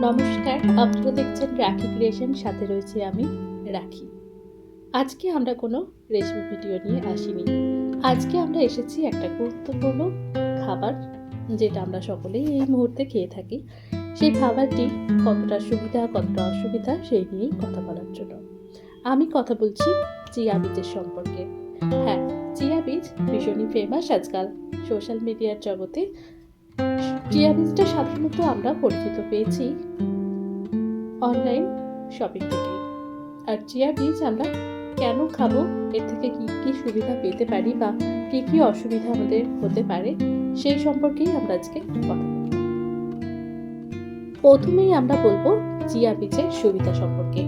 নমস্কার, আপনারা দেখছেন রাখি ক্রিয়েশন, সাথে রয়েছে আমি রাখি। আজকে আমরা কোনো রেসিপি ভিডিও নিয়ে আসিনি। আজকে আমরা এসেছি একটা গুরুত্বপূর্ণ খাবার, যেটা আমরা সকলেই এই মুহূর্তে খেয়ে থাকি। সেই খাবারটি কতটা সুবিধা কতটা অসুবিধা সেই নিয়েই কথা বলার জন্য আমি কথা বলছি চিয়া বীজের সম্পর্কে। হ্যাঁ, চিয়া বীজ ভীষণই ফেমাস আজকাল সোশ্যাল মিডিয়ার জগতে। চিয়া বীজটা সাধারণত আমরা পরিচিত পেয়েছি অনলাইন শপিং থেকে। আর চিয়া বীজ আমরা কেন খাবো, এর থেকে কী কী সুবিধা পেতে পারি বা কী কী অসুবিধা আমাদের হতে পারে, সেই সম্পর্কেই আমরা আজকে কথা বলব। প্রথমেই আমরা বলবো চিয়া বীজের সুবিধা সম্পর্কে।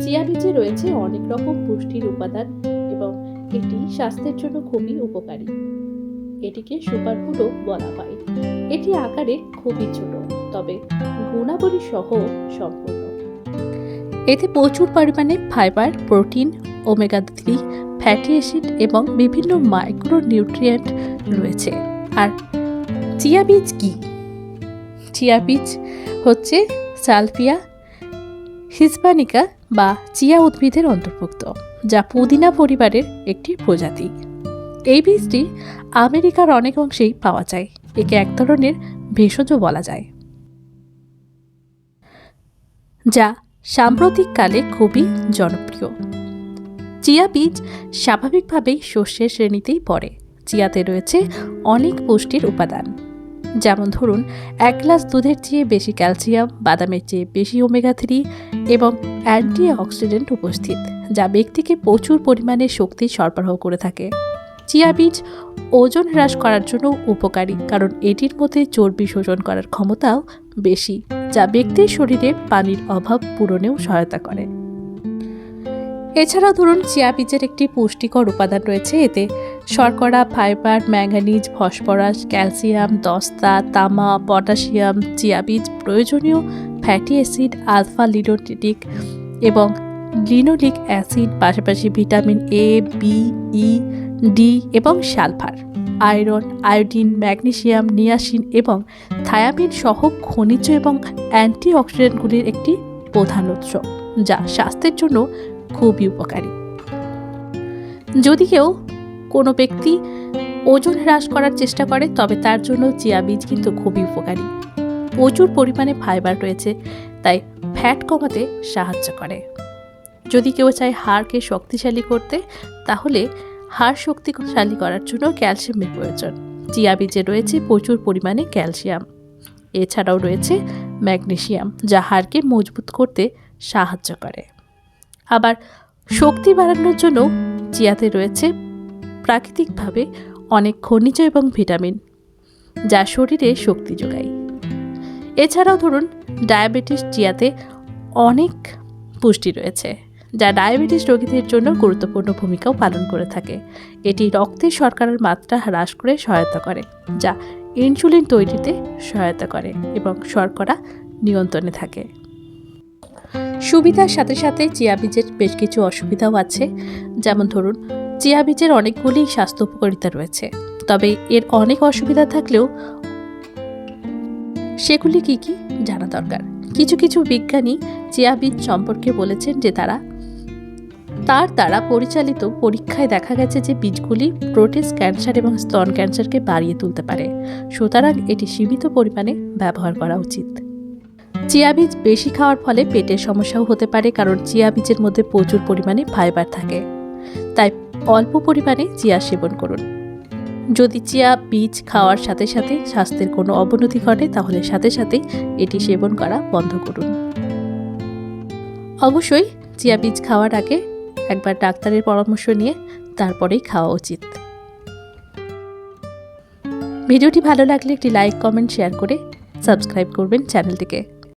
চিয়া বীজে রয়েছে অনেক রকম পুষ্টির উপাদান এবং এটি স্বাস্থ্যের জন্য খুবই উপকারী। এটিকে সুপারফুডও বলা হয়। এটি আকারে খুবই ছোট, তবে গুণাবলী সহ সম্পূর্ণ। এতে প্রচুর পরিমাণে fibre, protein, omega 3 fatty acid এবং বিভিন্ন মাইক্রো নিউট্রিয়েন্ট রয়েছে। আর চিয়া বীজ কি? চিয়া বীজ হচ্ছে সালভিয়া হিসপানিকা বা চিয়া উদ্ভিদের অন্তর্ভুক্ত, যা পুদিনা পরিবারের একটি প্রজাতি। এই বীজটি আমেরিকার অনেক অংশেই পাওয়া যায়। একে এক ধরনের ভেষজ বলা যায়, যা সাম্প্রতিককালে খুবই জনপ্রিয়। চিয়া বীজ স্বাভাবিকভাবেই শস্যের শ্রেণীতেই পড়ে। চিয়াতে রয়েছে অনেক পুষ্টির উপাদান, যেমন ধরুন 1 গ্লাস দুধের চেয়ে বেশি ক্যালসিয়াম, বাদামের চেয়ে বেশি ওমেগা 3 এবং অ্যান্টিঅক্সিডেন্ট উপস্থিত, যা ব্যক্তিকে প্রচুর পরিমাণে শক্তি সরবরাহ করে থাকে। চিয়া বীজ ওজন হ্রাস করার জন্য উপকারী, কারণ এটির মধ্যে চর্বি শোষণ করার ক্ষমতাও বেশি, যা ব্যক্তির শরীরে পানির অভাব পূরণেও সহায়তা করে। এছাড়াও ধরুন চিয়া বীজের একটি পুষ্টিকর উপাদান রয়েছে। এতে শর্করা, ফাইবার, ম্যাঙ্গানিজ, ফসফরাস, ক্যালসিয়াম, দস্তা, তামা, পটাশিয়াম, চিয়া বীজ প্রয়োজনীয় ফ্যাটি অ্যাসিড, আলফা লিনোলেটিক এবং লিনোলিক অ্যাসিড, পাশাপাশি vitamin A, B, E, D এবং sulphur, iron, iodine, magnesium, niacin এবং থায়ামিন সহ খনিজ এবং অ্যান্টিঅক্সিডেন্টগুলির একটি প্রধান উৎস, যা স্বাস্থ্যের জন্য খুবই উপকারী। যদি কোনো ব্যক্তি ওজন হ্রাস করার চেষ্টা করে, তবে তার জন্য চিয়া বীজ কিন্তু খুবই উপকারী। প্রচুর পরিমাণে ফাইবার রয়েছে, তাই ফ্যাট কমাতে সাহায্য করে। যদি কেউ চায় হাড়কে শক্তিশালী করতে, তাহলে হাড় শক্তিশালী করার জন্য ক্যালসিয়ামের প্রয়োজন। চিয়া বীজে রয়েছে প্রচুর পরিমাণে ক্যালসিয়াম। এছাড়াও রয়েছে ম্যাগনেসিয়াম, যা হাড়কে মজবুত করতে সাহায্য করে। আবার শক্তি বাড়ানোর জন্য চিয়াতে রয়েছে প্রাকৃতিকভাবে অনেক খনিজ এবং ভিটামিন, যা শরীরে শক্তি যোগায়। এছাড়াও ধরুন ডায়াবেটিস, চিয়াতে অনেক পুষ্টি রয়েছে, যা ডায়াবেটিস রোগীদের জন্য গুরুত্বপূর্ণ ভূমিকাও পালন করে থাকে। এটি রক্তে শর্করার মাত্রা হ্রাস করে সহায়তা করে, যা ইনসুলিন তৈরিতে সহায়তা করে এবং শর্করা নিয়ন্ত্রণে থাকে। সুবিধার সাথে সাথে চিয়া বীজের বেশ কিছু অসুবিধাও আছে। যেমন ধরুন চিয়া বীজের অনেকগুলি স্বাস্থ্য উপকারিতা রয়েছে, তবে এর অনেক অসুবিধা থাকলেও সেগুলি কি কি জানা দরকার। কিছু কিছু বিজ্ঞানী চিয়া বীজ সম্পর্কে বলেছেন যে তার দ্বারা পরিচালিত পরীক্ষায় দেখা গেছে যে বীজগুলি প্রোস্টেট ক্যান্সার এবং স্তন ক্যান্সারকে বাড়িয়ে তুলতে পারে। সুতরাং এটি সীমিত পরিমাণে ব্যবহার করা উচিত। চিয়া বীজ বেশি খাওয়ার ফলে পেটের সমস্যাও হতে পারে, কারণ চিয়া বীজের মধ্যে প্রচুর পরিমাণে ফাইবার থাকে। তাই অল্প পরিমাণে চিয়া সেবন করুন। যদি চিয়া বীজ খাওয়ার সাথে সাথে স্বাস্থ্যের কোনো অবনতি ঘটে, তাহলে সাথে সাথেই এটি সেবন করা বন্ধ করুন। অবশ্যই চিয়া বীজ খাওয়ার আগে একবার ডাক্তারের পরামর্শ নিয়ে তারপরেই খাওয়া উচিত। ভিডিওটি ভালো লাগলে একটি লাইক, কমেন্ট, শেয়ার করে সাবস্ক্রাইব করবেন চ্যানেলটিকে।